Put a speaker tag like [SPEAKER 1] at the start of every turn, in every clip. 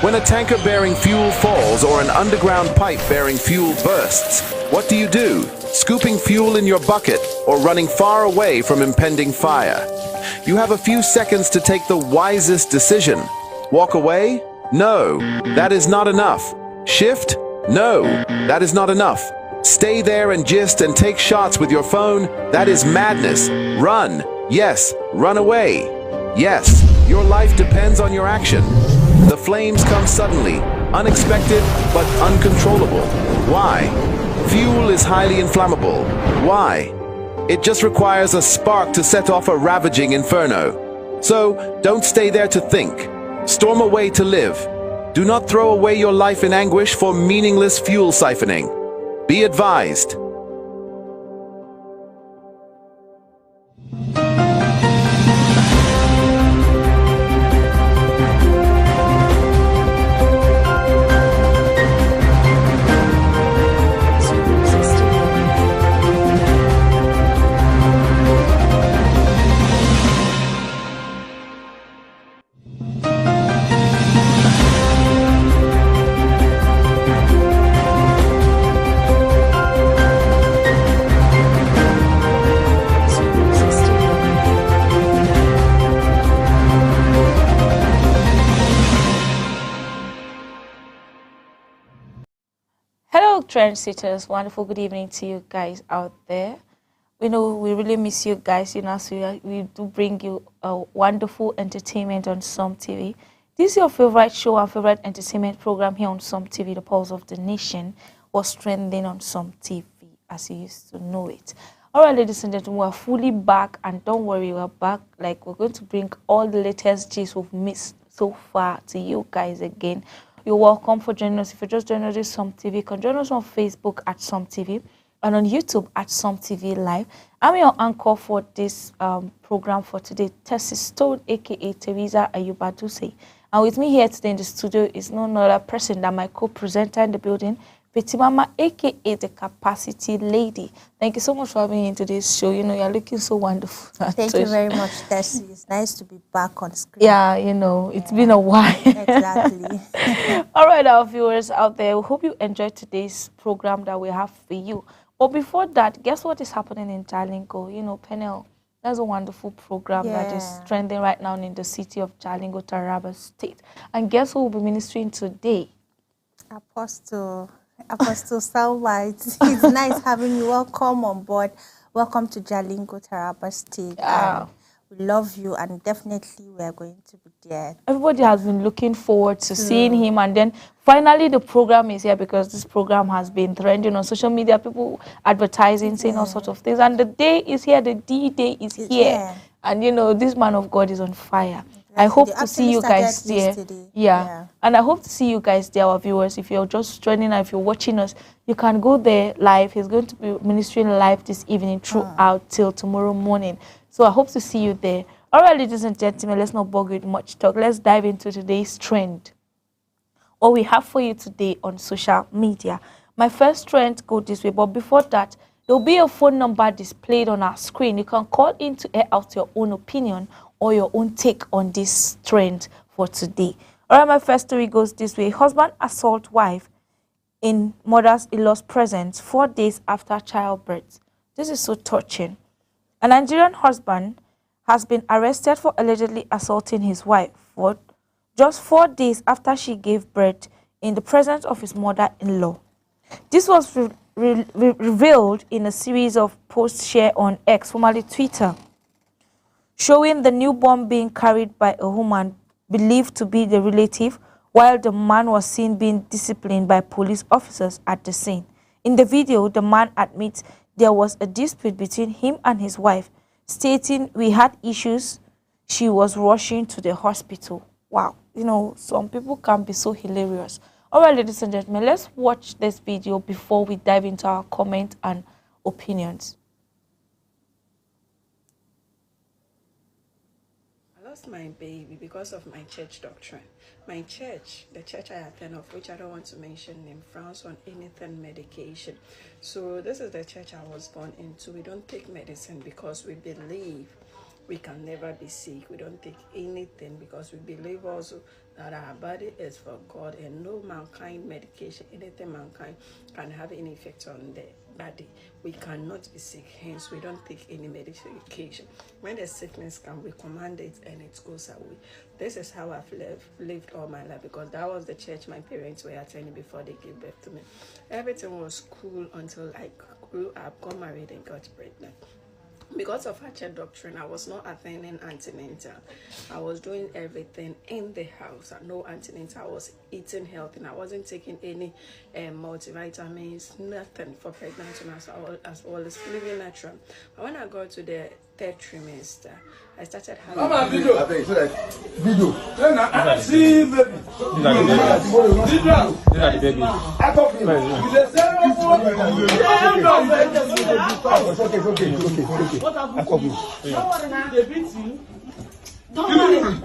[SPEAKER 1] When a tanker bearing fuel falls or an underground pipe bearing fuel bursts, what do? Scooping fuel in your bucket or running far away from impending fire? You have a few seconds to take the wisest decision. Walk away? No, that is not enough. Shift? No, that is not enough. Stay there and gist and take shots with your phone? That is madness. Run. Yes, run away. Yes, your life depends on your action. The flames come suddenly, unexpected but uncontrollable. Why? Fuel is highly inflammable. Why? It just requires a spark to set off a ravaging inferno. So, don't stay there to think. Storm away to live. Do not throw away your life in anguish for meaningless fuel siphoning. Be advised.
[SPEAKER 2] Trendsetters, wonderful good evening to you guys out there. We know we really miss you guys, so we do bring you a wonderful entertainment on Some TV. This is your favorite show and favorite entertainment program here on Some TV. The Pulse of the Nation was trending on Some TV as you used to know it. All right, ladies and gentlemen, we're fully back, and don't worry, we're back. Like, we're going to bring all the latest gist we've missed so far to you guys again. You're welcome for joining us. If you're just joining us on Some TV, you can join us on Facebook at Some TV and on YouTube at Some TV Live. I'm your anchor for this program for today, Tessie Stone, aka Teresa Ayubaduse. And with me here today in the studio is none other person than my co-presenter in the building, Betty Mama, aka the Capacity Lady. Thank you so much for having me in today's show. You're looking so wonderful.
[SPEAKER 3] Thank you very much, Tessie. It's nice to be back on screen.
[SPEAKER 2] Yeah, it's been a while.
[SPEAKER 3] Exactly.
[SPEAKER 2] All right, our viewers out there, we hope you enjoyed today's program that we have for you. But before that, guess what is happening in Jalingo? Penel, that's a wonderful program that is trending right now in the city of Jalingo, Taraba State. And guess who will be ministering today?
[SPEAKER 3] Apostle Starlight. It's nice having you. Welcome on board. Welcome to Jalingo, Taraba State.
[SPEAKER 2] Yeah.
[SPEAKER 3] We love you, and definitely we are going to be there.
[SPEAKER 2] Everybody has been looking forward to seeing him, and then finally the program is here because this program has been trending on social media, people advertising, saying all sorts of things, and the day is here, the D-Day is here. And this man of God is on fire. I hope to see you guys there. Yeah. And I hope to see you guys there, our viewers. If you're just joining us, if you're watching us, you can go there live. He's going to be ministering live this evening throughout till tomorrow morning. So I hope to see you there. All right, ladies and gentlemen, let's not bog you with much talk. Let's dive into today's trend. What we have for you today on social media. My first trend goes this way, but before that, there will be a phone number displayed on our screen. You can call in to air out your own opinion or your own take on this trend for today. All right, my first story goes this way. Husband assault wife in mother-in-law's presence 4 days after childbirth. This is so touching. A Nigerian husband has been arrested for allegedly assaulting his wife for just 4 days after she gave birth in the presence of his mother-in-law. This was revealed in a series of posts shared on X, formerly Twitter, showing the newborn being carried by a woman believed to be the relative, while the man was seen being disciplined by police officers at the scene. In the video, the man admits there was a dispute between him and his wife, stating, "We had issues. She was rushing to the hospital." Wow. Some people can be so hilarious. All right, ladies and gentlemen, let's watch this video before we dive into our comments and opinions.
[SPEAKER 4] I lost my baby because of my church doctrine. My church, the church I attend, of which I don't want to mention name, frowns on anything medication. So this is the church I was born into. We don't take medicine because we believe We can never be sick. We don't take anything because we believe also that our body is for God and no mankind medication, anything mankind can have any effect on the body. We cannot be sick, hence we don't take any medication. When the sickness comes, we command it and it goes away. This is how I've lived all my life, because that was the church my parents were attending before they gave birth to me. Everything was cool until I grew up, got married and got pregnant. Because of our church doctrine, I was not attending antenatal. I was doing everything in the house. No antenatal. I was eating healthy. And I wasn't taking any multivitamins, nothing for pregnancy. As well as living natural. But when I got to the third trimester, I started having
[SPEAKER 5] Video. Then I see baby. These are the babies. I talk him. Okay. What happened? They beat you.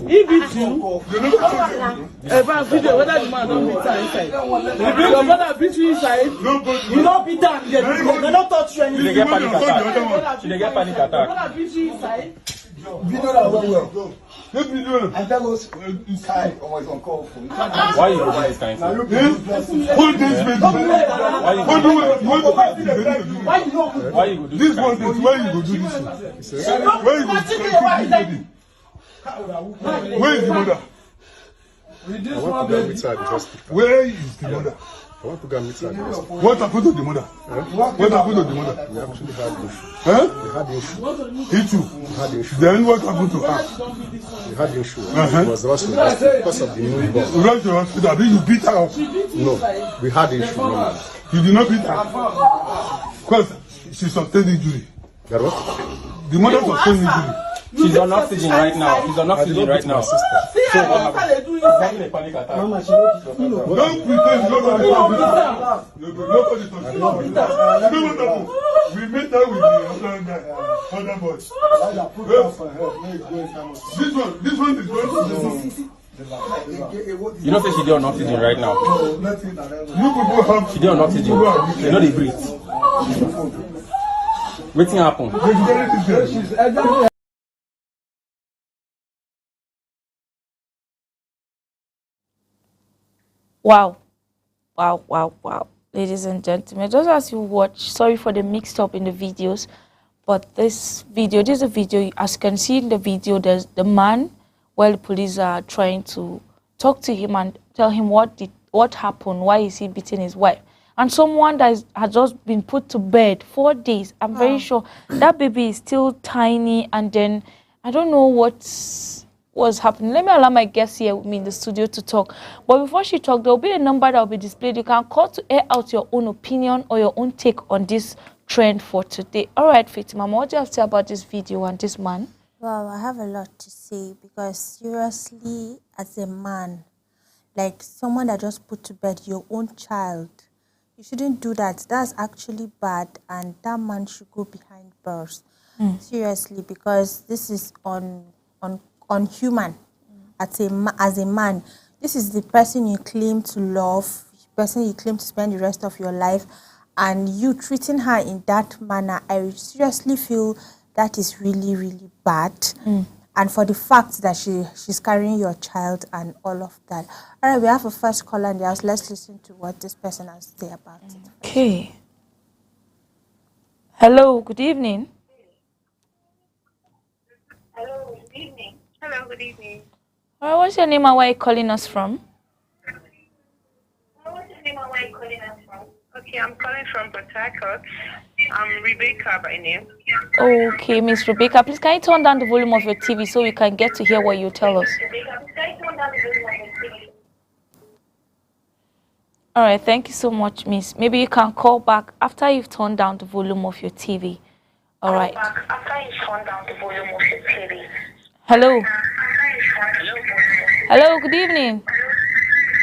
[SPEAKER 5] He beat you. Video, whether the man don't beat her inside. Your brother beat you inside. You don't beat her. They don't touch you anything. They get panic attack. They get panic attack. Your brother beat you inside. Video that well. And that was inside. Always on call for. Why you do this kind of thing? Hold this baby. Why you do this? This one is why you go do this. Where you go do this? Where is the mother?
[SPEAKER 6] I want to go meet her at the hospital.
[SPEAKER 5] Where is the mother?
[SPEAKER 6] I want to go meet her at the hospital.
[SPEAKER 5] What happened to the mother? What happened to the mother?
[SPEAKER 6] We actually had the issue.
[SPEAKER 5] Huh?
[SPEAKER 6] We had the issue.
[SPEAKER 5] He too.
[SPEAKER 6] We had the issue.
[SPEAKER 5] Then what happened to her?
[SPEAKER 6] We had the issue. It was rushed to the hospital because of the newborn.
[SPEAKER 5] We went to the hospital. Then you beat her up.
[SPEAKER 6] No, we had the issue. No.
[SPEAKER 5] You did not beat her. Because she sustained injury.
[SPEAKER 6] That what?
[SPEAKER 5] The mother sustained injury.
[SPEAKER 7] She's on oxygen right now. She's on oxygen right now.
[SPEAKER 6] My sister.
[SPEAKER 7] So what happened? She's having a panic attack.
[SPEAKER 5] Don't pretend you don't know. Nobody touched her. You know what happened? We met her with the other boys. This one is going to
[SPEAKER 7] You know, say she did on oxygen right now.
[SPEAKER 5] You people have.
[SPEAKER 7] She did on oxygen. You know they breathe. What's happened?
[SPEAKER 2] Wow. Ladies and gentlemen, just as you watch, sorry for the mixed up in the videos, but this is a video, as you can see in the video, there's the man, while the police are trying to talk to him and tell him what happened, why is he beating his wife. And someone that has just been put to bed 4 days, I'm very sure that baby is still tiny, and then I don't know what's happening. Let me allow my guests here with me in the studio to talk. But before she talks, there will be a number that will be displayed. You can call to air out your own opinion or your own take on this trend for today. All right, Fatima, what do you have to say about this video and this man?
[SPEAKER 3] Well, I have a lot to say because seriously, as a man, like someone that just put to bed your own child, you shouldn't do that. That's actually bad, and that man should go behind bars. Seriously, because this is unhuman. As a man, this is the person you claim to love, the person you claim to spend the rest of your life, and you treating her in that manner, I seriously feel that is really, really bad. And for the fact that she's carrying your child and all of that. All right, we have a first caller in the house. Let's listen to what this person has to say about it.
[SPEAKER 2] Okay. Hello, good evening.
[SPEAKER 8] Hello, good evening. Hello, good evening.
[SPEAKER 2] All right, what's your name and where are you calling us from?
[SPEAKER 8] What's your name and where are you calling us from? Okay, I'm calling from Port Harcourt. I'm Rebecca by name.
[SPEAKER 2] Okay, Miss Rebecca, please can you turn down the volume of your TV so we can get to hear what you tell us?
[SPEAKER 8] Rebecca, can you turn down the volume of your TV?
[SPEAKER 2] All right, thank you so much, Miss. Maybe you can call back after you've turned down the volume of your TV. All right.
[SPEAKER 8] After you turn down the volume of your TV.
[SPEAKER 2] Hello.
[SPEAKER 8] Hello.
[SPEAKER 2] Hello, good evening.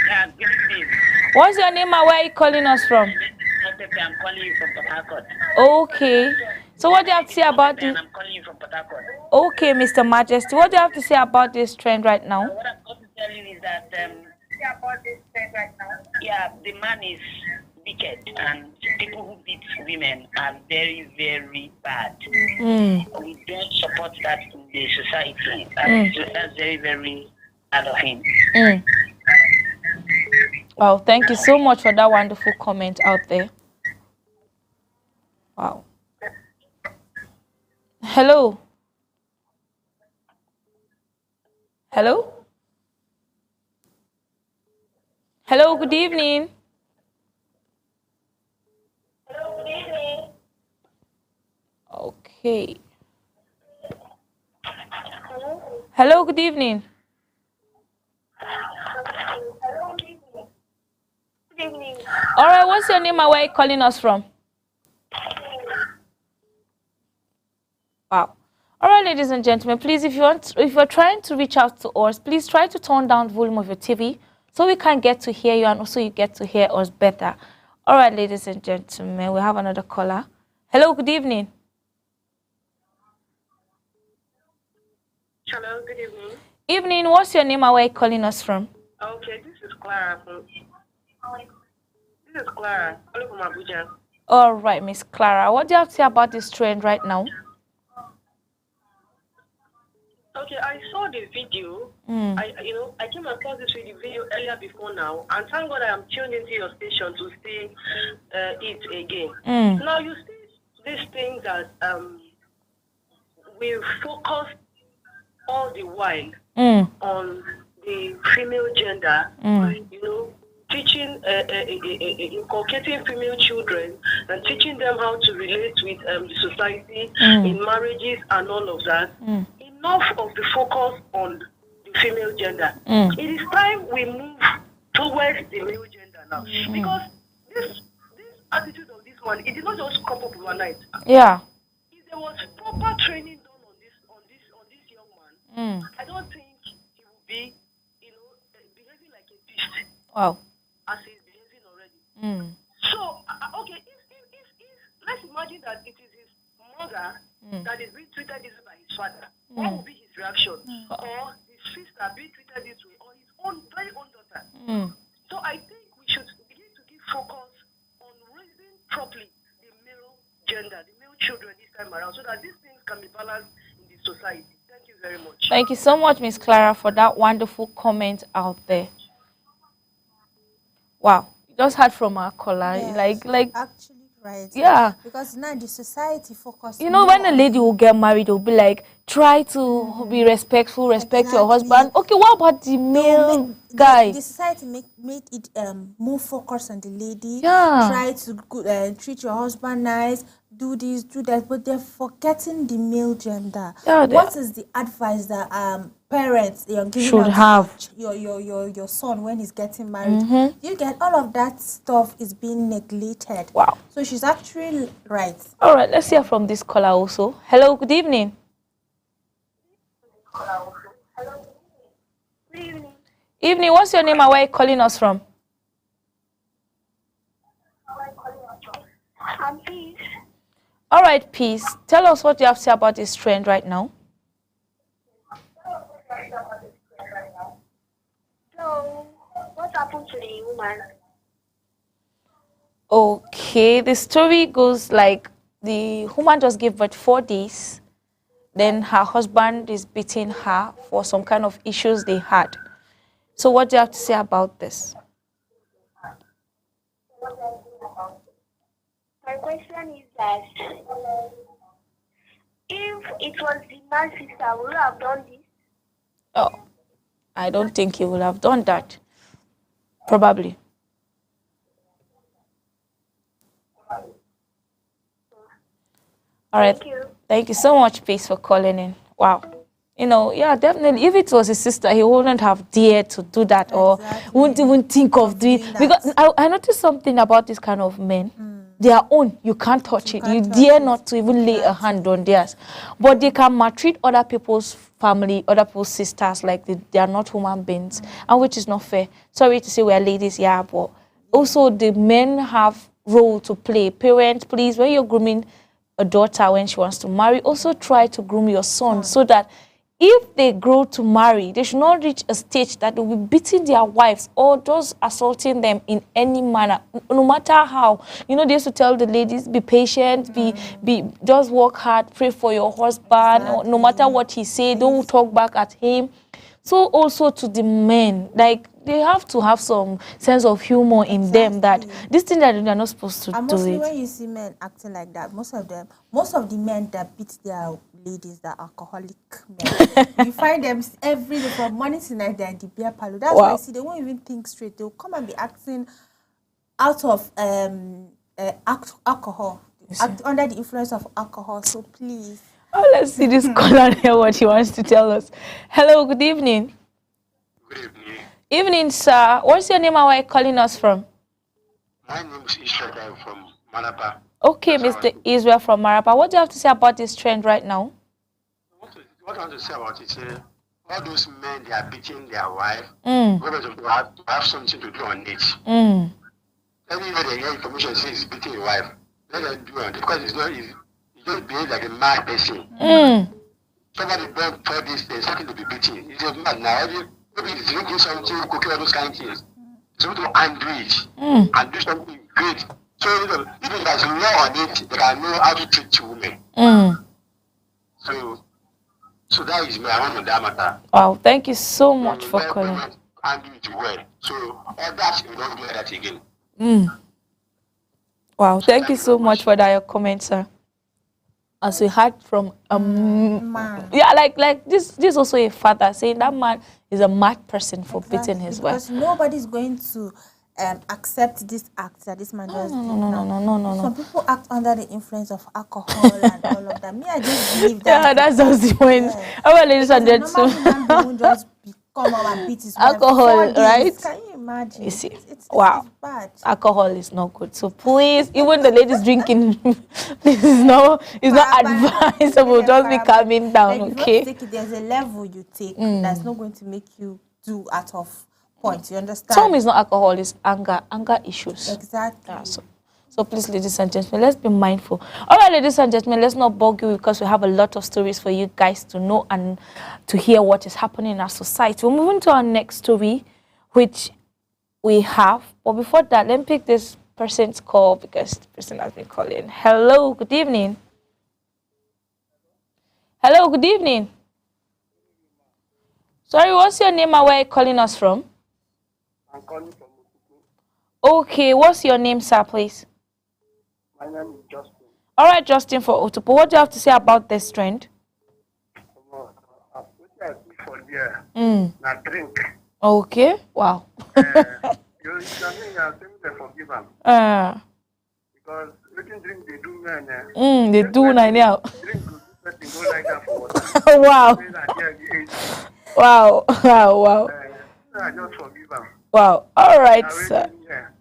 [SPEAKER 8] Yeah, good evening.
[SPEAKER 2] What's your name and where are you calling us from?
[SPEAKER 8] I'm calling you from Port Harcourt.
[SPEAKER 2] Okay. So what do you have to say about this?
[SPEAKER 8] I'm calling you from Port Harcourt.
[SPEAKER 2] Okay, Mr. Majesty, what do you have to say about this trend right now?
[SPEAKER 8] What I've got to tell you is that about this trend right now. Yeah, the man is wicked, and people who beat women are very, very bad. We don't support that in the society. And that's very, very out of him.
[SPEAKER 2] Wow, thank you so much for that wonderful comment out there. Wow. Hello. Hello. Hello, good evening.
[SPEAKER 8] Hello, good evening.
[SPEAKER 2] Okay.
[SPEAKER 8] Hello.
[SPEAKER 2] Hello, good evening.
[SPEAKER 8] Hello, good evening. Good evening.
[SPEAKER 2] All right, what's your name and where are you calling us from? Wow. All right, ladies and gentlemen, please, if you're trying to reach out to us, please try to turn down the volume of your TV so we can get to hear you and also you get to hear us better. All right, ladies and gentlemen, we have another caller. Hello, good evening.
[SPEAKER 8] Hello, good evening.
[SPEAKER 2] Evening, what's your name and where are you calling us from?
[SPEAKER 8] Okay, this is Clara calling from Abuja.
[SPEAKER 2] All right, Miss Clara, what do you have to say about this trend right now?
[SPEAKER 8] Okay, I saw the video. I came across this video earlier before now, and thank God I am tuned into your station to see it again. Now you see these things that we focus all the while on the female gender. Teaching, inculcating female children and teaching them how to relate with the society in marriages and all of that. Enough of the focus on the female gender. It is time we move towards the male gender now, because this attitude of this one, it did not just come up overnight.
[SPEAKER 2] Yeah.
[SPEAKER 8] If there was proper training done on this young man, I don't think he would be, behaving like a beast.
[SPEAKER 2] Wow.
[SPEAKER 8] As he's behaving already. So, okay, if let's imagine that it is his mother that is being treated this way by his father, what will be his reaction? Or his sister being treated this way, or his own very own daughter? So I think we should begin to give focus on raising properly the male gender, the male children this time around, so that these things can be balanced in the society. Thank you very much.
[SPEAKER 2] Thank you so much, Miss Clara, for that wonderful comment out there. Wow, you just heard from our caller,
[SPEAKER 3] Yes,
[SPEAKER 2] like
[SPEAKER 3] actually right.
[SPEAKER 2] yeah.
[SPEAKER 3] Because now the society focuses.
[SPEAKER 2] You know, when a lady will get married, they'll be like, try to be respectful, respect your husband. Okay, what about the male guy?
[SPEAKER 3] The society made it more focused on the lady.
[SPEAKER 2] Yeah.
[SPEAKER 3] Try to treat your husband nice, do this, do that, but they're forgetting the male gender.
[SPEAKER 2] Yeah,
[SPEAKER 3] what is the advice that parents you're giving
[SPEAKER 2] should have
[SPEAKER 3] your son when he's getting married? You get all of that stuff is being neglected.
[SPEAKER 2] Wow.
[SPEAKER 3] So she's actually right.
[SPEAKER 2] All right, let's hear from this caller also. Hello, good evening.
[SPEAKER 8] Good evening.
[SPEAKER 2] Evening, what's your name and where are you calling us from?
[SPEAKER 8] I'm Peace.
[SPEAKER 2] All right, Peace. Tell us what you have to say about this trend right now.
[SPEAKER 8] So, what happened to the woman?
[SPEAKER 2] Okay, the story goes like the woman just gave birth 4 days. Then her husband is beating her for some kind of issues they had. So what do you have to say about this?
[SPEAKER 8] My question is that if it was the man's sister, would you have done this?
[SPEAKER 2] Oh, I don't think he would have done that. Probably. All right.
[SPEAKER 8] Thank you.
[SPEAKER 2] Thank you so much, Peace, for calling in. Wow. You know, yeah, definitely. If it was his sister, he wouldn't have dared to do that or wouldn't even think of doing it. Because I noticed something about this kind of men. Their own, you can't touch it. You dare not to even lay a hand on theirs. But they can maltreat other people's family, other people's sisters, like they are not human beings, and which is not fair. Sorry to say we are ladies, yeah, but also the men have role to play. Parents, please, when you're grooming a daughter when she wants to marry, also try to groom your son so that if they grow to marry, they should not reach a stage that they will be beating their wives or just assaulting them in any manner, no matter how. You know, they used to tell the ladies, be patient, just work hard, pray for your husband, or no matter what he say, don't talk back at him. So also to the men, like, they have to have some sense of humor in them, that this thing that they're not supposed to
[SPEAKER 3] and
[SPEAKER 2] do
[SPEAKER 3] mostly
[SPEAKER 2] it.
[SPEAKER 3] when you see men acting like that, most of the men that beat their ladies, that alcoholic men, you find them every day from morning to night, they're in the beer parlor. That's why I see they won't even think straight. They'll come and be acting out of alcohol, under the influence of alcohol. So please.
[SPEAKER 2] Oh, let's see this caller here, what he wants to tell us. Hello, good evening.
[SPEAKER 9] Good evening.
[SPEAKER 2] Evening, sir. What's your name and where are you calling us from?
[SPEAKER 9] My name is Israel. I'm from Marapa.
[SPEAKER 2] Okay, Mr. Israel from Marapa. What do you have to say about this trend right now?
[SPEAKER 9] What I want to say about it is, all those men, they are beating their wife. They have something to do on it. Anyway, they hear information says he's beating his wife. Let them do it, because it's just behave like a mad person. Somebody born for this, there's something to be beating. He's just mad now. Maybe he's drinking something, cooking, all those kind of things. So to undo it and do something great. So if there's law on it, they can know how to treat women. So that is my own on that matter.
[SPEAKER 2] Wow, thank you so much for calling.
[SPEAKER 9] And do it well. So others will not do that again.
[SPEAKER 2] Wow, thank you so much for that, your comment, sir. As we heard from man. Yeah, like this is also a father saying that man is a mad person for beating his wife.
[SPEAKER 3] Because nobody's going to accept this act that this man does. No. Some people act under the influence of alcohol and all of that. Me, I just believe that.
[SPEAKER 2] Yeah, that's just the point.
[SPEAKER 3] Yeah.
[SPEAKER 2] Oh, well, ladies and
[SPEAKER 3] gentlemen, won't just come out and beat his
[SPEAKER 2] alcohol, right?
[SPEAKER 3] Can you imagine?
[SPEAKER 2] You see,
[SPEAKER 3] it's
[SPEAKER 2] bad. Alcohol is not good. So please, even the ladies drinking, this is not advisable. Just be calming down, okay?
[SPEAKER 3] There's a level you take that's not going to make you do out of point. You understand?
[SPEAKER 2] Some is not alcohol, it's anger issues.
[SPEAKER 3] Exactly.
[SPEAKER 2] Yeah, so please, ladies and gentlemen, let's be mindful. All right, ladies and gentlemen, let's not bug you because we have a lot of stories for you guys to know and to hear what is happening in our society. We're moving to our next story, which we have. But before that, let me pick this person's call because the person has been calling. Hello, good evening. Hello, good evening. Sorry, what's your name and where are you calling us from?
[SPEAKER 9] I'm calling from
[SPEAKER 2] Okay, what's your name, sir, please?
[SPEAKER 9] My name is Justin.
[SPEAKER 2] All right, Justin for Otupo. What do you have to say about this trend?
[SPEAKER 9] What I see for there, na drink.
[SPEAKER 2] Okay, wow.
[SPEAKER 9] You are saying forgive them. Because looking drink they do man.
[SPEAKER 2] They do now.
[SPEAKER 9] Drink go like that for water.
[SPEAKER 2] Wow. Wow.
[SPEAKER 9] I just forgive them.
[SPEAKER 2] Wow. All right, sir.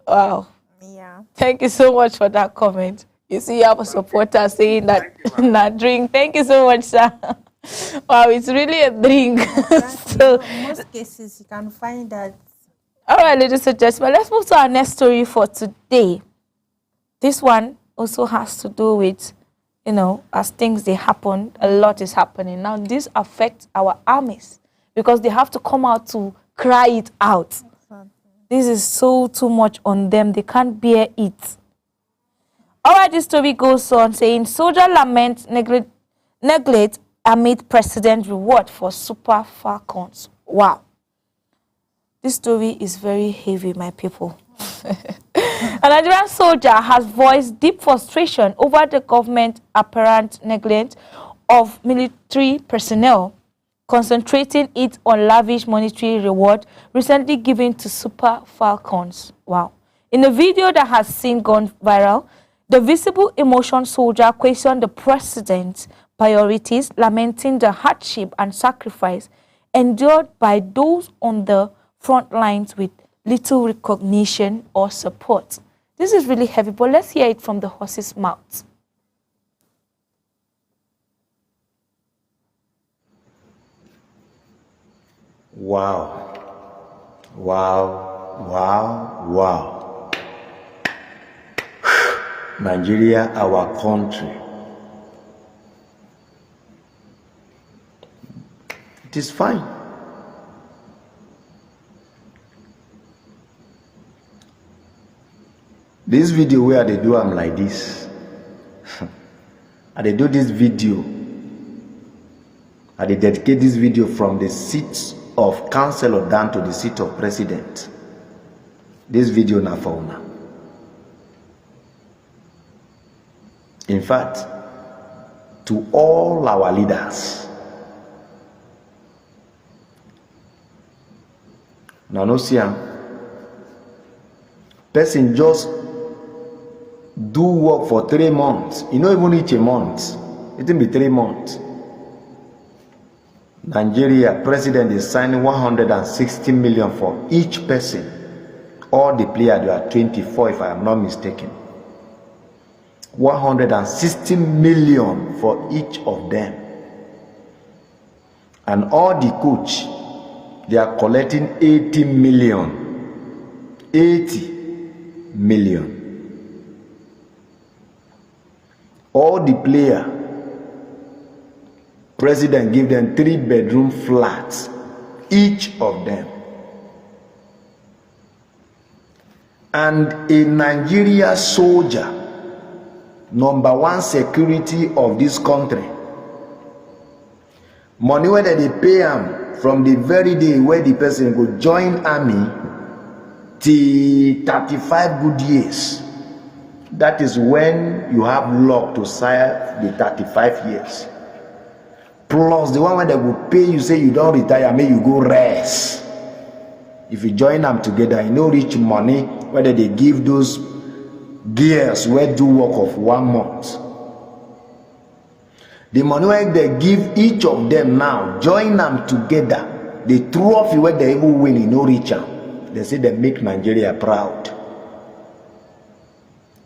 [SPEAKER 2] Wow.
[SPEAKER 3] Yeah.
[SPEAKER 2] Thank you so much for that comment. You see, you have a supporter saying that not drink. Thank you so much, sir. Wow, it's really a drink. So,
[SPEAKER 3] in most cases, you can find that.
[SPEAKER 2] All right, ladies and gentlemen, let's move to our next story for today. This one also has to do with, as things they happen, a lot is happening. Now, this affects our armies because they have to come out to cry it out. This is so too much on them. They can't bear it. All right, this story goes on saying, soldier lament neglect amid president reward for Super Falcons. Wow. This story is very heavy, my people. A Nigerian soldier has voiced deep frustration over the government apparent neglect of military personnel, concentrating it on lavish monetary reward recently given to Super Falcons. Wow. In a video that has since gone viral, the visible emotion soldier questioned the president's priorities, lamenting the hardship and sacrifice endured by those on the front lines with little recognition or support. This is really heavy, but let's hear it from the horse's mouth.
[SPEAKER 10] Wow. Nigeria, our country. It is fine. This video where they do I'm like this. And they do this video. And they dedicate this video from the seat of councillor down to the seat of president. This video na for una. In fact, to all our leaders, now no see person just do work for 3 months. You know, even each a month, it will be 3 months. Nigeria president is signing 160 million for each person. All the players, they are 24 if I am not mistaken. 160 million for each of them. And all the coach, they are collecting 80 million. 80 million. All the player, president give them 3-bedroom flats, each of them. And a Nigeria soldier, #1 security of this country, money where they pay him from the very day where the person go join army till 35 good years. That is when you have luck to serve the 35 years. Plus the one where they will pay you, say you don't retire, may you go rest. If you join them together, you know rich money, whether they give those gears where do work of 1 month. The money where they give each of them now, join them together, they throw off where they even win, you know richer. They say they make Nigeria proud.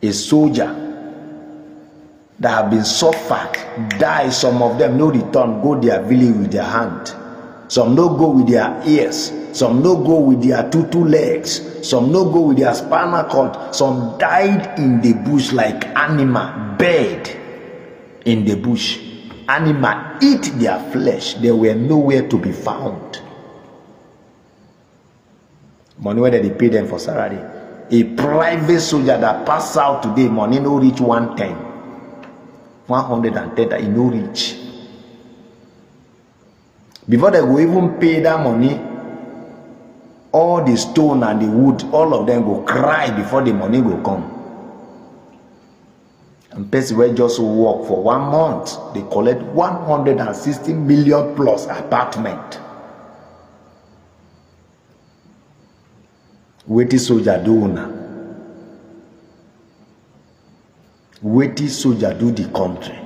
[SPEAKER 10] A soldier that have been suffered, die, some of them no return, go their village with their hand. Some no go with their ears, some no go with their two legs, some no go with their spinal cord, some died in the bush like animal, bed in the bush. Animal eat their flesh, they were nowhere to be found. Money where they pay them for salary. A private soldier that pass out today, money no reach 110. 110, he no reach. Before they go even pay that money, all the stone and the wood, all of them go cry before the money go come. And person will just work for 1 month, they collect 160 million plus apartment. Wetin soldier do now? Wetin soldier do the country?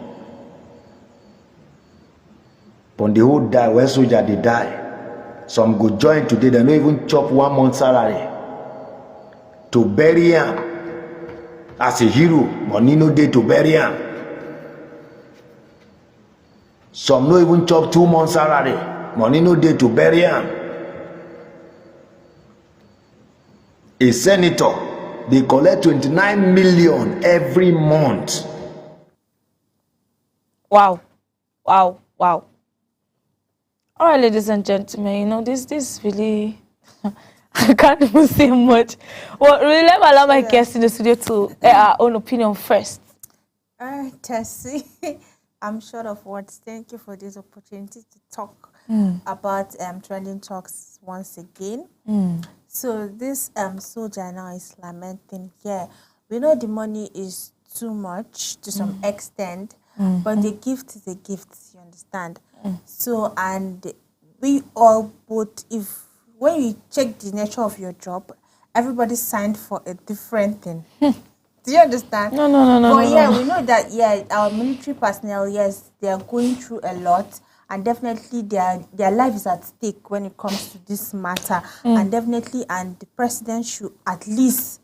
[SPEAKER 10] But the whole die, where soldier they die. Some go join today, they don't even chop 1 month salary. To bury him as a hero, money no day to bury him. Some no even chop 2 months salary, money no day to bury him. A senator, they collect 29 million every month.
[SPEAKER 2] Wow. Wow. Wow. All right, ladies and gentlemen, you know, this really, I can't even say much. Well, really, let me allow my guests in the studio to air our own opinion first.
[SPEAKER 3] All right, Tessie, I'm short of words. Thank you for this opportunity to talk about trending talks once again. So this soldier now is lamenting. Yeah, we know the money is too much to some extent, but the gift is a gift, you understand? So, and we all both, when you check the nature of your job, everybody signed for a different thing. Do you understand?
[SPEAKER 2] No.
[SPEAKER 3] But yeah, we know that, yeah, our military personnel, yes, they are going through a lot. And definitely their life is at stake when it comes to this matter. And definitely, and the president should at least,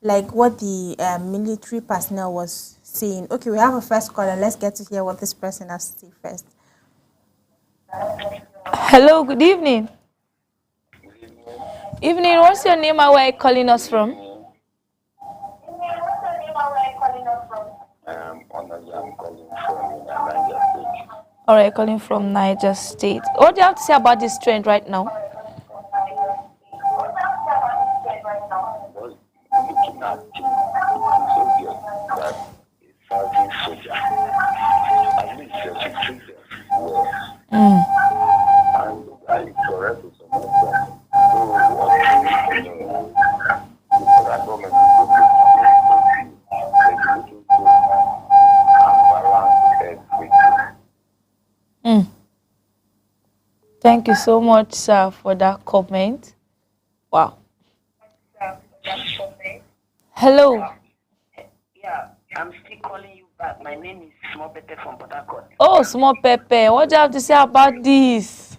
[SPEAKER 3] like what the military personnel was saying. Okay, we have a first caller. Let's get to hear what this person has to say first.
[SPEAKER 2] Hello, good evening. Evening, what's your name and where are you calling us from?
[SPEAKER 11] I'm calling from Niger State.
[SPEAKER 2] All right, calling from Niger State. What do you have to say about this trend right now?
[SPEAKER 9] Was looking at two soldiers that is serving soldier. At least 33 years were. And the guy is correct with some of them. So what you know, the federal government is regulating to and balance everything.
[SPEAKER 2] Thank you so much, sir, for that comment. Wow. Hello.
[SPEAKER 8] Yeah, I'm still calling you back. My name is Small Pepe from Port Harcourt.
[SPEAKER 2] Oh, Small Pepe, what do you have to say about this?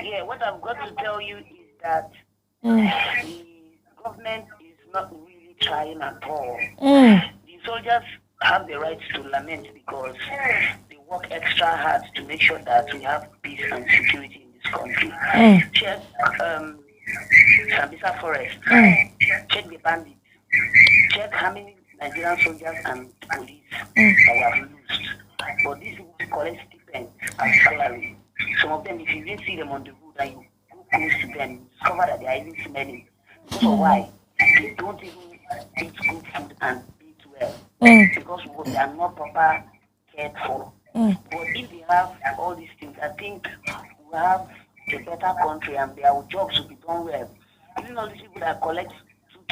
[SPEAKER 8] Yeah, what I've got to tell you is that the government is not really trying at all. The soldiers have the right to lament because they work extra hard to make sure that we have peace and security in this country. Check Sambisa Forest. Check the bandits. Check how many Nigerian soldiers and police that we have lost. But these people collect stipends as salary. Some of them, if you didn't see them on the road and you go close to them, you discover that they are even smelling. Because of why? They don't even eat good food and eat well. Because they are not proper cared for. But if they have all these things, I think we have a better country and their jobs will be done well. Even all these people that collect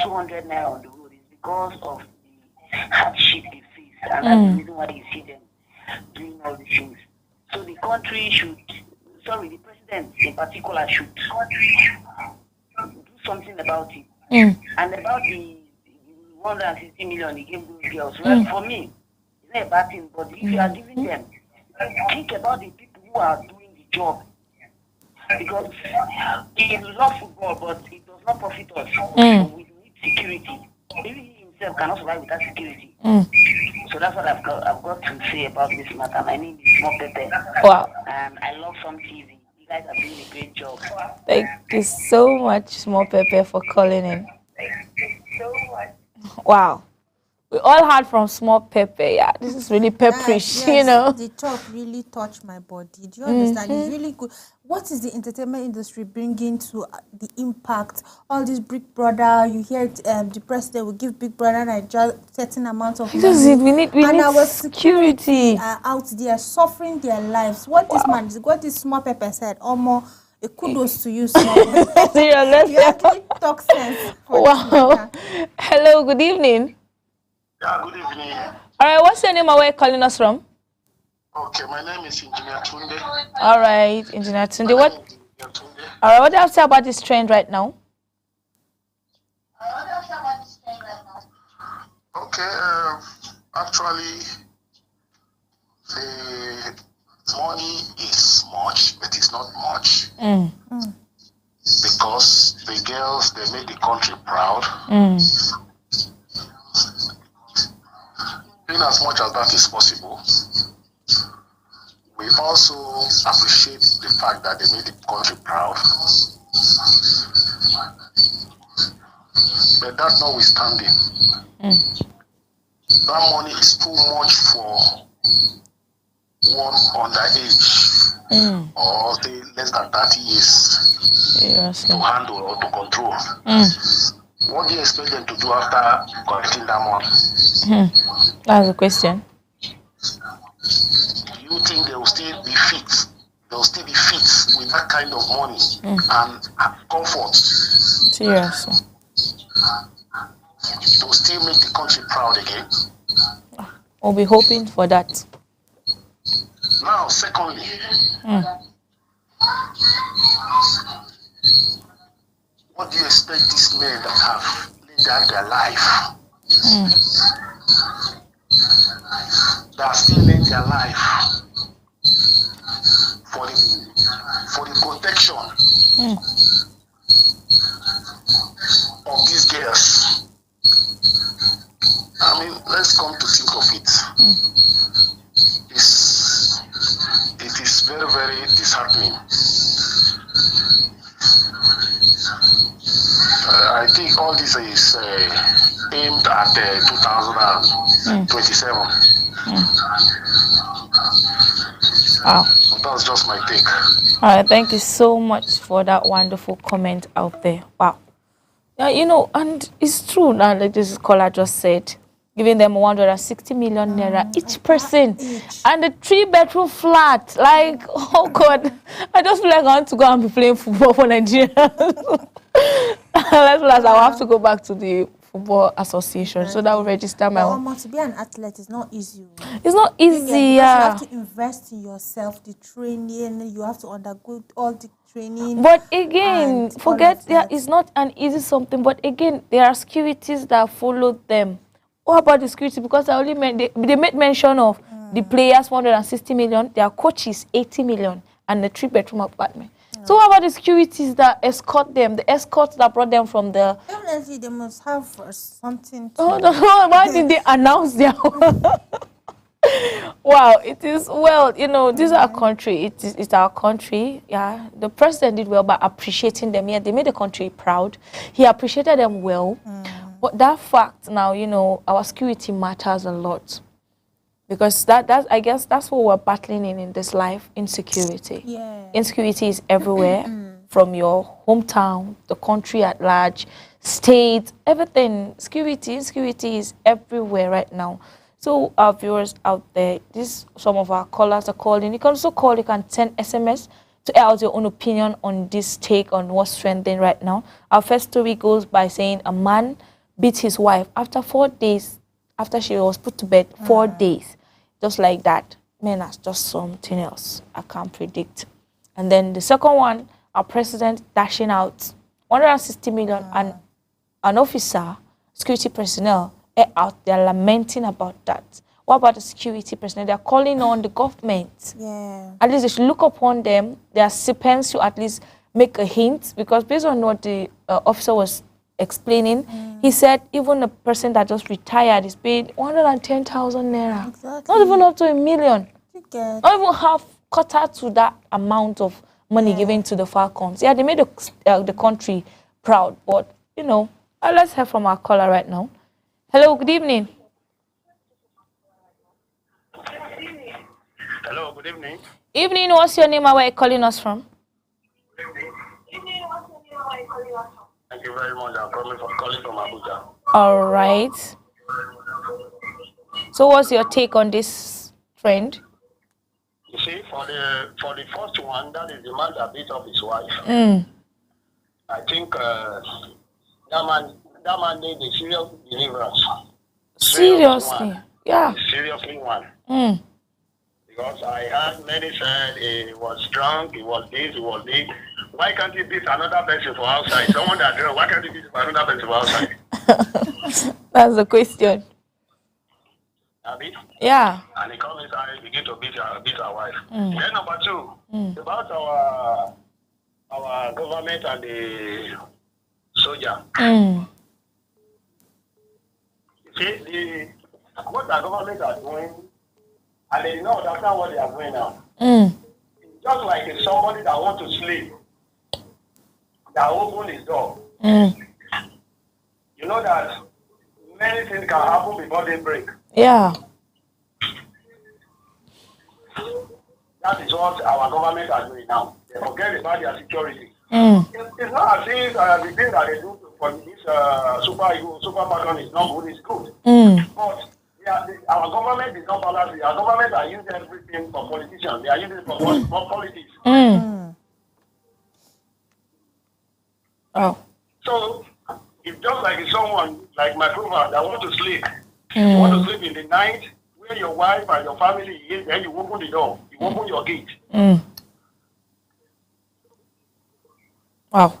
[SPEAKER 8] 200 naira on the road is because of the hardship they face. And that's the reason why you see them doing all these things. So the country should, the president in particular should do something about it. And about the 160 million he gave those girls, well, for me, it's not a bad thing, but if you are giving them, think about the people who are doing the job. Because he loves football, but it does not profit us. So we need security. Maybe he himself cannot survive without security. So that's what I've got to say about this matter. My name is Small Pepe.
[SPEAKER 2] Wow.
[SPEAKER 8] And I love Some TV. You guys are doing a great job.
[SPEAKER 2] Thank you so much, Small Pepe, for calling in.
[SPEAKER 8] Thank you so much.
[SPEAKER 2] Wow. We all heard from Small Pepe. Yeah, this is really pepperish,
[SPEAKER 3] Yes,
[SPEAKER 2] you know.
[SPEAKER 3] the talk really touched my body. Do you understand? It's really good. What is the entertainment industry bringing to the impact? All this Big Brother, you hear the president will give Big Brother Nigeria certain amount of money.
[SPEAKER 2] We need
[SPEAKER 3] our
[SPEAKER 2] security.
[SPEAKER 3] are out there suffering their lives. What this Small Pepe said, Omo, a kudos to you, Small Pepe. You actually talk sense.
[SPEAKER 2] Wow. Hello, good evening.
[SPEAKER 9] Yeah, good evening.
[SPEAKER 2] All right, what's your name and where you calling us from?
[SPEAKER 9] Okay, my name is Engineer Tunde.
[SPEAKER 2] All right, Engineer Tunde. All right, what do you have to say about this trend right now?
[SPEAKER 9] Okay, actually, the money is much, but it's not much. Because the girls, they make the country proud. In as much as that is possible, we also appreciate the fact that they made the country proud. But that notwithstanding, that money is too much for one underage or say less than 30 years to handle or to control. What do you expect them to do after collecting that money?
[SPEAKER 2] That's the question.
[SPEAKER 9] Do you think they will still be fit? They will still be fit with that kind of money and comfort?
[SPEAKER 2] Seriously.
[SPEAKER 9] They will still make the country proud again?
[SPEAKER 2] We'll be hoping for that.
[SPEAKER 9] Now, secondly, what do you expect these men that have laid out their life, that still laid their life for the protection of these girls? I mean, let's come to think of it. It is very, very disheartening. I think all this is aimed at 2027.
[SPEAKER 2] Wow.
[SPEAKER 9] So that's just my take.
[SPEAKER 2] All right, thank you so much for that wonderful comment out there. Wow. Yeah, you know, and it's true now, like this caller just said, giving them 160 million naira each person, and a 3-bedroom flat. Like, oh God, I just feel like I want to go and be playing football for Nigeria. Let's realize I'll have to go back to the football association so that will register my own.
[SPEAKER 3] To be an athlete is not easy.
[SPEAKER 2] It's not easy,
[SPEAKER 3] You have to invest in yourself, the training, you have to undergo all the training.
[SPEAKER 2] But again, forget it's not an easy something, but again, there are securities that follow them. What about the security? Because I only they made mention of the players 160 million, their coaches 80 million, and the 3-bedroom apartment. So what about the securities that escort them, the escorts that brought them from the...
[SPEAKER 3] Definitely, they must have something to...
[SPEAKER 2] Oh, no, why didn't they announce their... Wow, it is, well, you know, this is our country. It's our country, yeah. The president did well by appreciating them. Yeah, they made the country proud. He appreciated them well. But that fact now, you know, our security matters a lot. Because I guess that's what we're battling in this life, insecurity.
[SPEAKER 3] Yeah.
[SPEAKER 2] Insecurity is everywhere, from your hometown, the country at large, state, everything. Insecurity is everywhere right now. So our viewers out there, some of our callers are calling. You can also call, you can send SMS to air out your own opinion on this take on what's trending right now. Our first story goes by saying a man beat his wife after 4 days, after she was put to bed, 4 days. Just like that. Man, that's just something else I can't predict. And then the second one, our president dashing out 160 million, and an officer, security personnel, out there lamenting about that. What about the security personnel? They're calling on the government.
[SPEAKER 3] Yeah.
[SPEAKER 2] At least they should look upon them. Their recipients should at least make a hint, because based on what the officer was explaining, he said even a person that just retired is paid 110,000 naira.
[SPEAKER 3] Exactly.
[SPEAKER 2] Not even up to 1 million.
[SPEAKER 3] Not
[SPEAKER 2] even half quarter to that amount of money given to the Falcons. Yeah, they made the country proud. But, you know, let's hear from our caller right now. Hello, good evening.
[SPEAKER 9] Hello, good evening.
[SPEAKER 2] Evening, what's your name and where are you calling us from?
[SPEAKER 9] Thank you very much. I'm calling from Abuja.
[SPEAKER 2] All right. So what's your take on this trend?
[SPEAKER 9] You see, for the first one, that is the man that beat up his wife. I think that man need a serious deliverance.
[SPEAKER 2] Seriously? Yeah.
[SPEAKER 9] Seriously one. Because I heard many said he was drunk, he was this, he was this. Why can't he beat another person for outside? Someone that drunk, why can't he beat another person for outside?
[SPEAKER 2] That's the question.
[SPEAKER 9] Abi?
[SPEAKER 2] Yeah.
[SPEAKER 9] And he comes inside and begin to beat our wife. Then number two, about our government and the soldier. You see, what the government are doing, and they don't understand what they are doing now. It's just like if somebody that wants to sleep, that open his door. You know that many things can happen before they break.
[SPEAKER 2] Yeah.
[SPEAKER 9] That is what our government are doing now. They forget about their security. It's not as if the thing that they do for this super marathon is not good, it's good. But our government is not balanced. Our government are using everything for politicians. They are using it for politics.
[SPEAKER 2] Oh.
[SPEAKER 9] So it's just like someone like my brother that want to sleep. You want to sleep in the night where your wife and your family is, then you open the door. You open your gate.
[SPEAKER 2] Wow.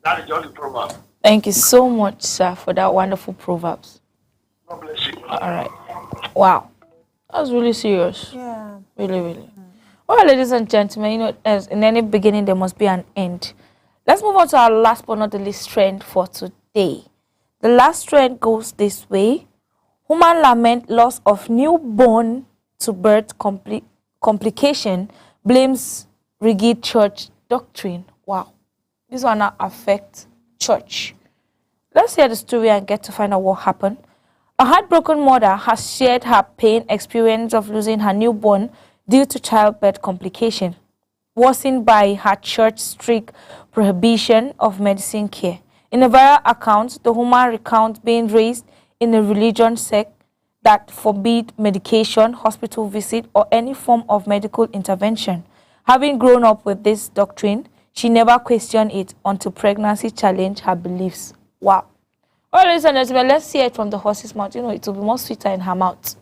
[SPEAKER 9] That is just the proverb.
[SPEAKER 2] Thank you so much, sir, for that wonderful proverbs.
[SPEAKER 9] God bless you.
[SPEAKER 2] All right. Wow. That was really serious.
[SPEAKER 3] Yeah.
[SPEAKER 2] Really, really. Well, ladies and gentlemen, you know, as in any beginning, there must be an end. Let's move on to our last but not the least trend for today. The last trend goes this way. Woman lament loss of newborn to birth complication, blames rigid church doctrine. Wow. This one now affects church. Let's hear the story and get to find out what happened. A heartbroken mother has shared her pain experience of losing her newborn due to childbirth complication, worsened by her church's strict prohibition of medicine care. In a viral account, the woman recounts being raised in a religion sect that forbid medication, hospital visit, or any form of medical intervention. Having grown up with this doctrine, she never questioned it until pregnancy challenged her beliefs. Wow. Well, ladies and gentlemen, let's hear it from the horse's mouth. You know, it will be more sweeter in her mouth.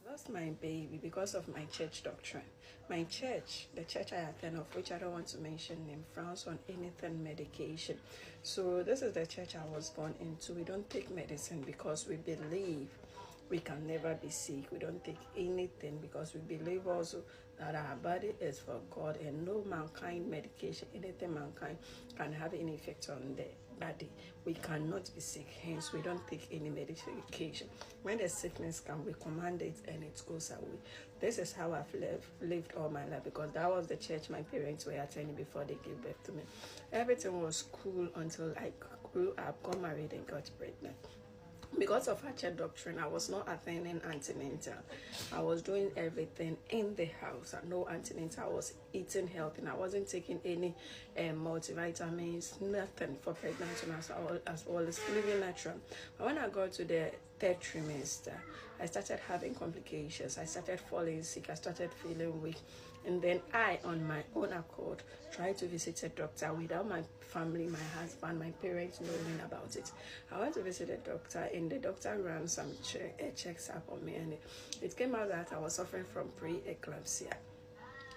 [SPEAKER 4] I lost my baby because of my church doctrine. My church, the church I attend, of which I don't want to mention name, frowns on anything medication. So this is the church I was born into. We don't take medicine because we believe we can never be sick. We don't take anything because we believe also that our body is for God and no mankind medication, anything mankind can have any effect on the body. We cannot be sick, hence we don't take any medication. When the sickness comes, we command it and it goes away. This is how I've lived all my life, because that was the church my parents were attending before they gave birth to me. Everything was cool until I grew up, got married and got pregnant. Because of her church doctrine, I was not attending antenatal. I was doing everything in the house. No antenatal. I was eating healthy. I wasn't taking any multivitamins, nothing for pregnancy. As well as living natural. But when I got to the third trimester, I started having complications. I started falling sick. I started feeling weak. And then I, on my own accord, tried to visit a doctor without my family, my husband, my parents knowing about it. I went to visit a doctor, and the doctor ran some checks up on me, and it came out that I was suffering from pre-eclampsia.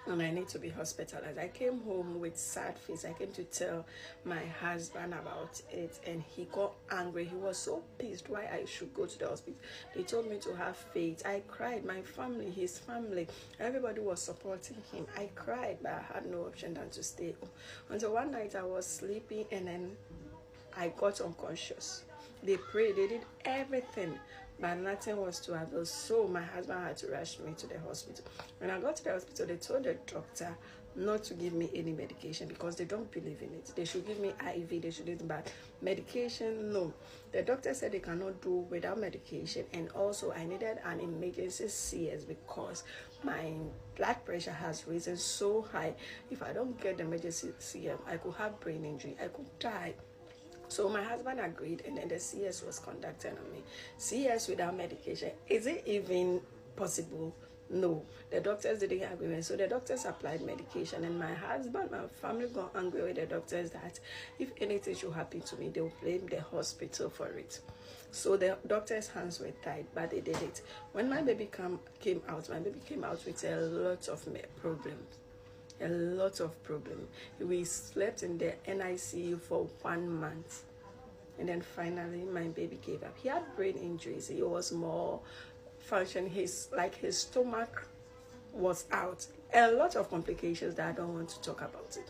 [SPEAKER 4] And I need to be hospitalized. I came home with sad face. I came to tell my husband about it, and he got angry. He was so pissed why I should go to the hospital. They told me to have faith. I cried. My family, his family, everybody was supporting him. I cried, but I had no option than to stay home. Until one night I was sleeping, and then I got unconscious. They prayed. They did everything, but nothing was to avail. So my husband had to rush me to the hospital. When I got to the hospital, they told the doctor not to give me any medication because they don't believe in it. They should give me IV, they should do it, but medication, no. The doctor said they cannot do without medication, and also I needed an emergency CS because my blood pressure has risen so high. If I don't get the emergency CS, I could have brain injury, I could die. So my husband agreed, and then the CS was conducted on me. CS without medication, is it even possible? No, the doctors didn't agree. So the doctors applied medication, and my husband, my family got angry with the doctors that if anything should happen to me, they'll blame the hospital for it. So the doctor's hands were tied, but they did it. When my baby came out, my baby came out with a lot of problems. A lot of problems. We slept in the NICU for 1 month, and then finally my baby gave up. He had brain injuries. He was more function. His stomach was out. A lot of complications that I don't want to talk about it.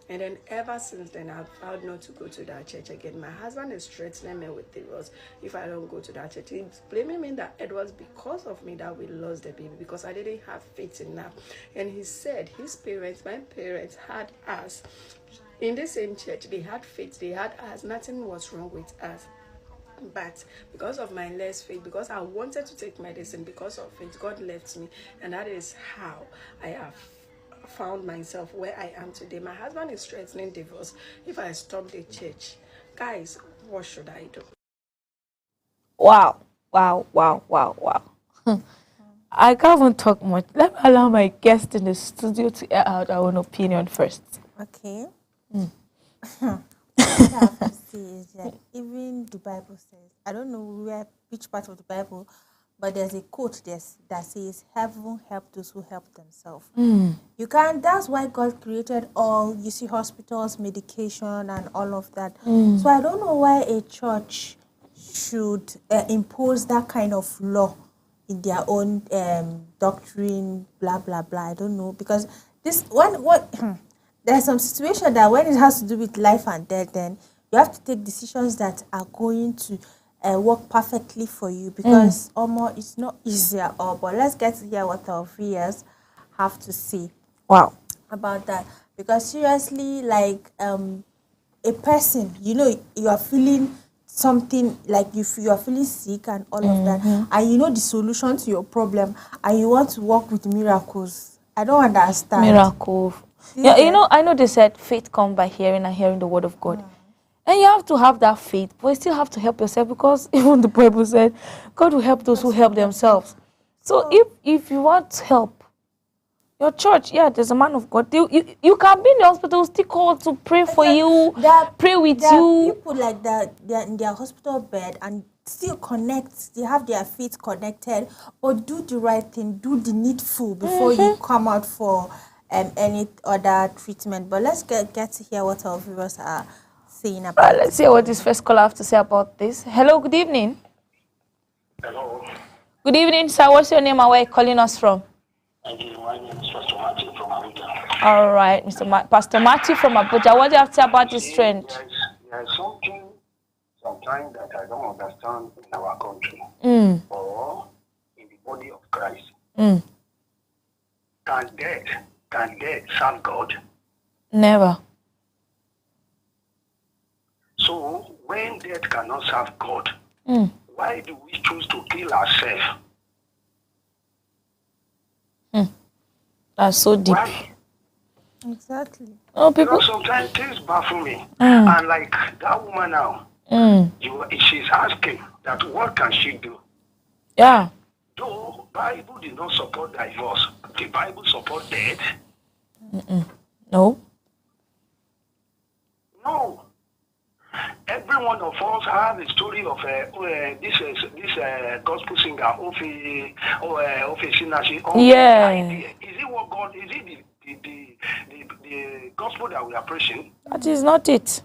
[SPEAKER 4] And then ever since then, I've vowed not to go to that church again. My husband is threatening me with divorce if I don't go to that church. He's blaming me that it was because of me that we lost the baby, because I didn't have faith enough. And he said his parents, my parents, had us in the same church. They had faith, they had us. Nothing was wrong with us. But because of my less faith, because I wanted to take medicine, because of it, God left me. And that is how I have found myself where I am today. My husband is threatening divorce if I stop the church. Guys, what should I do?
[SPEAKER 2] Wow. I can't even talk much. Let me allow my guest in the studio to air out our own opinion first.
[SPEAKER 3] Okay. What I have to say is that even the Bible says, I don't know which part of the Bible, but there's a quote that says, "Heaven help those who help themselves." You can't. That's why God created all. You see, hospitals, medication, and all of that. So I don't know why a church should impose that kind of law in their own doctrine. Blah blah blah. I don't know, because this there's some situation that when it has to do with life and death, then you have to take decisions that are going to work perfectly for you, because almost it's not easy at all. But let's get to hear what our viewers have to say.
[SPEAKER 2] Wow.
[SPEAKER 3] About that, because seriously, like a person, you know, you are feeling something like if you are feeling sick and all of that, and you know the solution to your problem, and you want to work with miracles. I don't understand.
[SPEAKER 2] Miracle. Yeah, you know, I know they said faith comes by hearing and hearing the word of God. And you have to have that faith, but you still have to help yourself, because even the Bible said God will help those who help themselves. So if you want help, your church, yeah, there's a man of God. You can be in the hospital, still call to pray for you, pray with
[SPEAKER 3] there
[SPEAKER 2] you.
[SPEAKER 3] Are people like that, they're in their hospital bed and still connect. They have their feet connected, but do the right thing, do the needful before you come out for any other treatment. But let's get to hear what our viewers are saying about.
[SPEAKER 2] Let's hear what this first caller have to say about this. Hello, good evening.
[SPEAKER 9] Hello.
[SPEAKER 2] Good evening, sir. What's your name and where are you calling us from?
[SPEAKER 9] My name is Pastor Matthew from Abuja.
[SPEAKER 2] All right, Pastor Matthew from Abuja. What do you have to say about this trend?
[SPEAKER 9] There's something sometimes that I don't understand in our country or in the body of Christ. Can death serve God?
[SPEAKER 2] Never.
[SPEAKER 9] So when death cannot serve God, why do we choose to kill ourselves?
[SPEAKER 2] That's so deep.
[SPEAKER 9] Why?
[SPEAKER 3] Exactly.
[SPEAKER 2] Oh, people.
[SPEAKER 9] Because sometimes things baffle me. And like that woman now, she's asking that what can she do?
[SPEAKER 2] Yeah.
[SPEAKER 9] Though Bible did not support divorce, the Bible support death.
[SPEAKER 2] No.
[SPEAKER 9] No. Every one of us have a story of this gospel singer, Ofi Sinashi.
[SPEAKER 2] Yeah.
[SPEAKER 9] Is it what God? Is it the gospel that we are preaching?
[SPEAKER 2] That is not it.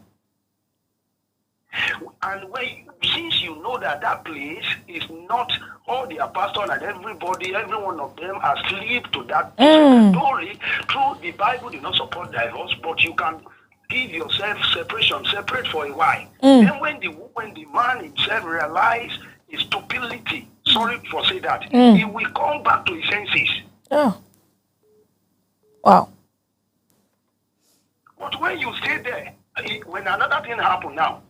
[SPEAKER 9] And since you know that place is not all their pastors and everybody, every one of them are asleep to that story. Through the Bible, do not support divorce, but you can give yourself separate for a while. Then when the man himself realize his stupidity, sorry for say that, he will come back to his senses.
[SPEAKER 2] Oh. Wow.
[SPEAKER 9] But when you stay there, when another thing happen now,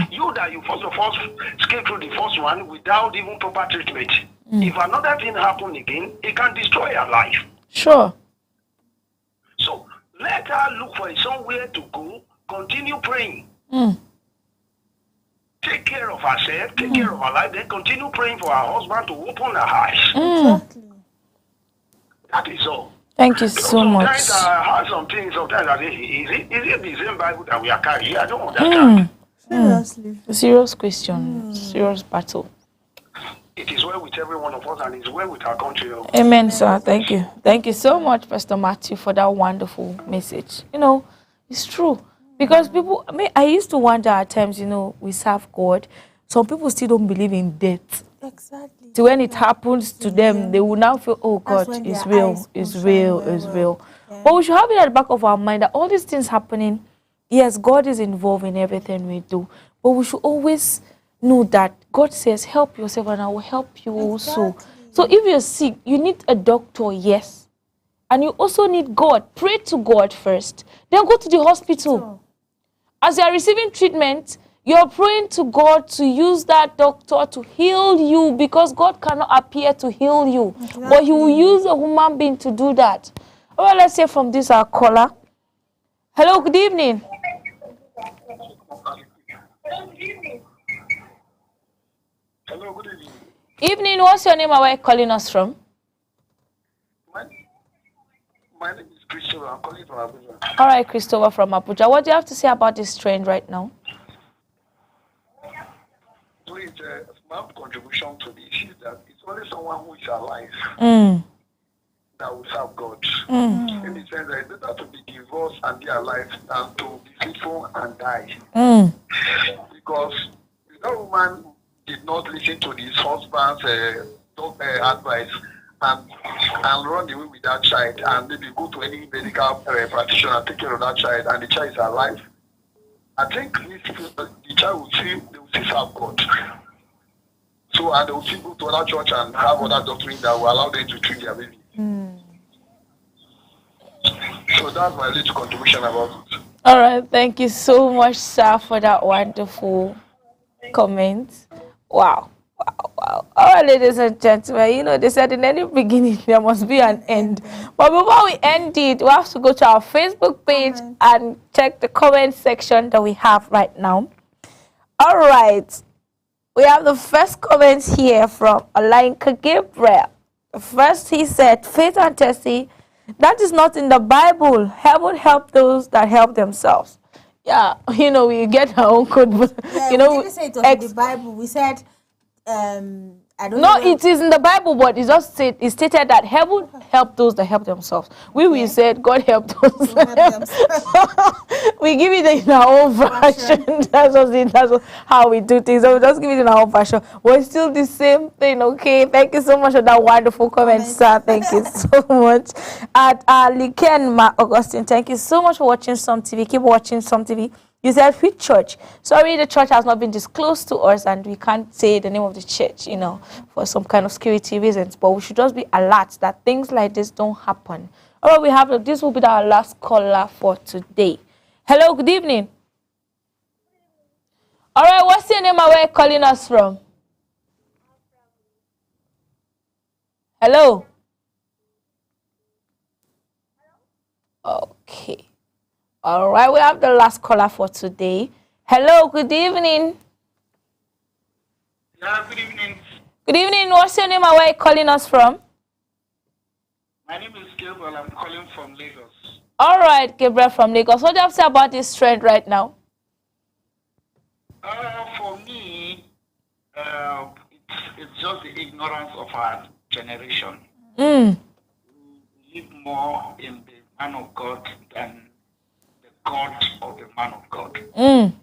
[SPEAKER 9] you first of all skip through the first one without even proper treatment. If another thing happen again, it can destroy your life.
[SPEAKER 2] Sure.
[SPEAKER 9] So let her look for somewhere to go, continue praying. Take care of herself, take care of her life, then continue praying for her husband to open her eyes.
[SPEAKER 3] Exactly.
[SPEAKER 9] That is all.
[SPEAKER 2] Thank you so much.
[SPEAKER 9] Sometimes I have some things, sometimes I say, is it the same Bible that we are carrying? I don't understand.
[SPEAKER 3] Seriously.
[SPEAKER 2] Serious question. Serious battle.
[SPEAKER 9] It is well with every one of us and it's well with our country.
[SPEAKER 2] Amen, sir. Thank you. Thank you so much, Pastor Matthew, for that wonderful message. You know, it's true. Because people, I used to wonder at times, you know, we serve God. Some people still don't believe in death.
[SPEAKER 3] Exactly.
[SPEAKER 2] So when it happens to them, they will now feel, oh God, it's real, it's real, it's real. Yeah. But we should have it at the back of our mind that all these things happening, yes, God is involved in everything we do. But we should always know that God says, help yourself and I will help you also. So if you're sick, you need a doctor, yes. And you also need God. Pray to God first. Then go to the hospital. As you are receiving treatment, you're praying to God to use that doctor to heal you because God cannot appear to heal you. Exactly. But he will use a human being to do that. All right, let's hear from this our caller. Hello, good evening.
[SPEAKER 9] Hello, good evening.
[SPEAKER 2] Evening, what's your name and where are you calling us from?
[SPEAKER 9] My name is Christopher. I'm calling from Abuja.
[SPEAKER 2] All right, Christopher from Abuja. What do you have to say about this trend right now?
[SPEAKER 9] Please, my contribution to this is that it's only someone who is alive that will serve God. In the sense that it's better to be divorced and be alive than to be faithful and die. Because that woman did not listen to his husband's advice and run away with that child and maybe go to any medical practitioner and take care of that child and the child is alive. I think the child will see serve God. So and they will still go to other church and have other doctrine that will allow them to treat their baby. So that's my little contribution about it.
[SPEAKER 2] All right, thank you so much, sir, for that wonderful comments. Wow. Wow. All right, ladies and gentlemen, they said in any beginning there must be an end. But before we end it, we have to go to our Facebook page and check the comment section that we have right now. All right. We have the first comments here from Alainka Gabriel. First, he said, Faith and Tessie, that is not in the Bible. Heaven help those that help themselves. Yeah, we get our own code, but
[SPEAKER 3] yeah, we didn't say it was in the Bible. We said, I don't know.
[SPEAKER 2] No, it is in the Bible, but it stated that heaven help those that help themselves. We said God help those. We give it in our own version. That's how we do things. So we just give it in our own version. We're still the same thing, okay? Thank you so much for that wonderful comment, sir. Thank you so much. At Liken Ma Augustine, thank you so much for watching Some TV. Keep watching Some TV. You said which church? Sorry, the church has not been disclosed to us and we can't say the name of the church, for some kind of security reasons. But we should just be alert that things like this don't happen. All right, this will be our last caller for today. Hello, good evening. All right, what's your name and where are you calling us from? Hello? Okay. All right, we have the last caller for today. Hello, good evening.
[SPEAKER 11] Yeah, good evening.
[SPEAKER 2] Good evening. What's your name and where are you calling us from?
[SPEAKER 11] My name is Gabriel. I'm calling from Lagos.
[SPEAKER 2] All right, Gabriel from Lagos. What do you have to say about this trend right now?
[SPEAKER 11] For me, it's just the ignorance of our generation. We live more in the man of God than God of the man of God. We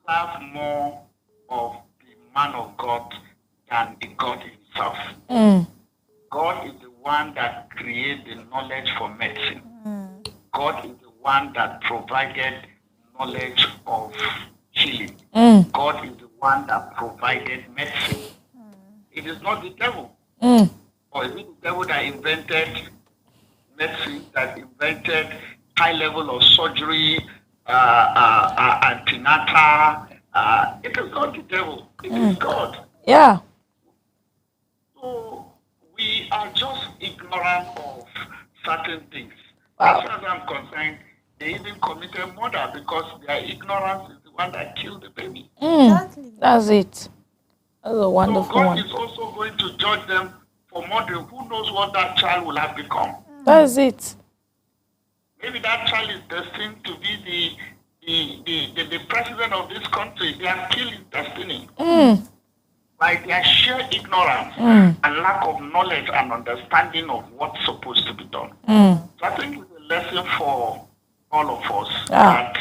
[SPEAKER 11] have more of the man of God than the God himself. God is the one that created the knowledge for medicine. God is the one that provided knowledge of healing. God is the one that provided medicine. It is not the devil. Or is it the devil that invented medicine, that invented high level of surgery, antenatal? It is not the devil. It is God.
[SPEAKER 2] Yeah.
[SPEAKER 11] So we are just ignorant of certain things.
[SPEAKER 2] Wow.
[SPEAKER 11] As far as I'm concerned, they even committed murder because their ignorance is the one that killed the baby.
[SPEAKER 3] Exactly.
[SPEAKER 2] That's it. That's a wonderful
[SPEAKER 11] So God
[SPEAKER 2] one.
[SPEAKER 11] is also going to judge them for murdering. Who knows what that child will have become?
[SPEAKER 2] That's it.
[SPEAKER 11] Maybe that child is destined to be the president of this country. They have killed his destiny by their sheer ignorance and lack of knowledge and understanding of what's supposed to be done. So I think it's a lesson for all of us that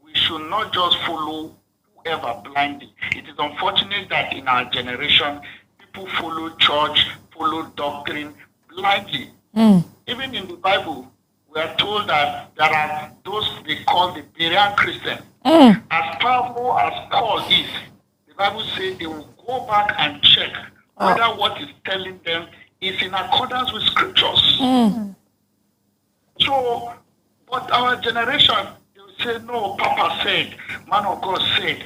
[SPEAKER 11] we should not just follow whoever blindly. It is unfortunate that in our generation, people follow church, follow doctrine blindly. Even in the Bible, we are told that there are those they call the Berean Christian. As powerful as Paul is, the Bible says they will go back and check whether what is telling them is in accordance with scriptures. So, but our generation, they will say, no, Papa said, man of God said,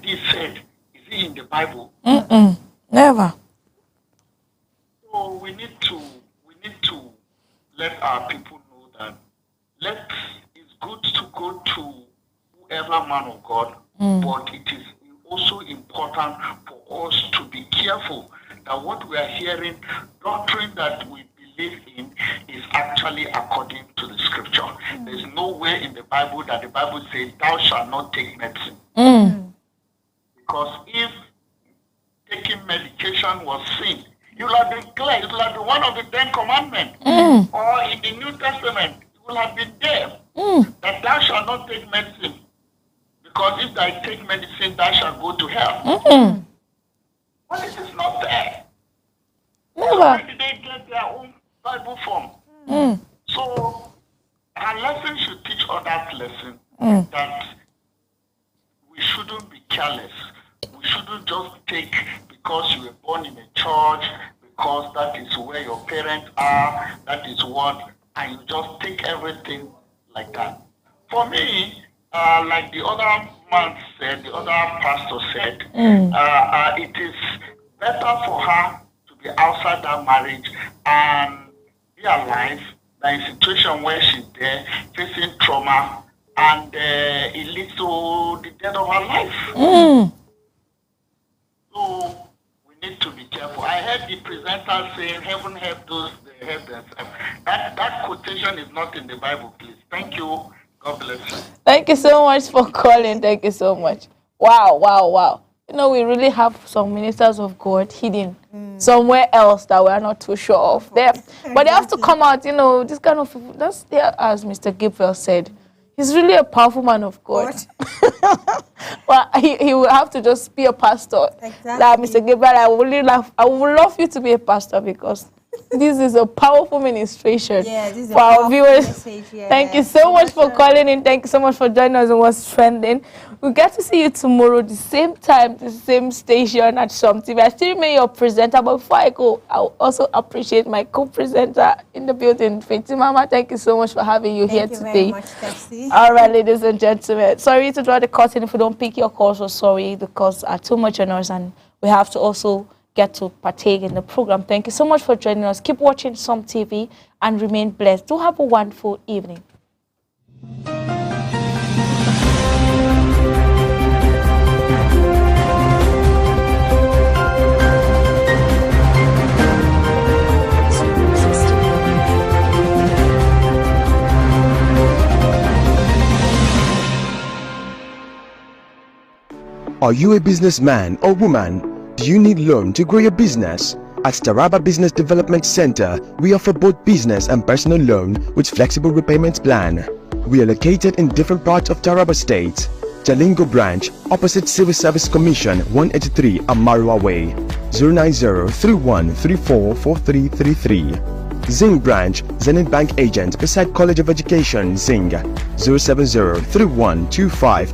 [SPEAKER 11] this said. Is it in the Bible?
[SPEAKER 2] Never.
[SPEAKER 11] So we need to let our people know that it's good to go to whoever man of God, but it is also important for us to be careful that what we are hearing, doctrine that we believe in, is actually according to the scripture. There's nowhere in the Bible that the Bible says, thou shalt not take medicine. Because if taking medication was sin, it will have been clear. It will have been one of the 10 commandments. Or in the New Testament, it will have been there that thou shalt not take medicine. Because if thou take medicine, thou shalt go to hell. But it is not there.
[SPEAKER 2] Never.
[SPEAKER 11] Where did they get their own Bible from? So our lesson should teach others lesson that we shouldn't be careless. We shouldn't just take because you were born in a church, because that is where your parents are, that is what, and you just take everything like that. For me, like the other man said, the other pastor said, it is better for her to be outside that marriage and be alive than a situation where she's there facing trauma and it leads to the death of her life. So we need to be careful. I heard the presenter saying, heaven help those that help themselves. That quotation is not in the Bible, please. Thank you. God bless you.
[SPEAKER 2] Thank you so much for calling. Thank you so much. Wow. You know, we really have some ministers of God hidden somewhere else that we are not too sure of them. But they have to come out, you know, this kind of people. That's there, as Mr. Gabriel said. He's really a powerful man of God. Well, he will have to just be a pastor.
[SPEAKER 3] Exactly.
[SPEAKER 2] Like Mr. Gabriel, I would love you to be a pastor because this is a powerful ministration for our viewers.
[SPEAKER 3] Message,
[SPEAKER 2] Thank you so much for calling in. Thank you so much for joining us on What's Trending. We get to see you tomorrow, the same time, the same station at Some TV. I still remain your presenter, but before I go, I'll also appreciate my co-presenter in the building, Fenty Mama. Thank you so much for having you here today.
[SPEAKER 3] Thank you very much, Tessie.
[SPEAKER 2] All right, ladies and gentlemen. Sorry to draw the curtain if we don't pick your calls. So sorry, the calls are too much on us, and we have to also get to partake in the program. Thank you so much for joining us. Keep watching Some TV and remain blessed. Do have a wonderful evening.
[SPEAKER 12] Are you a businessman or woman? Do you need loan to grow your business? At Taraba Business Development Center, we offer both business and personal loan with flexible repayment plan. We are located in different parts of Taraba State. Jalingo branch, opposite Civil Service Commission, 183 Amarua Way, 090-3134-4333. Zing branch, Zenith Bank agent beside College of Education, Zing, 070-3125-29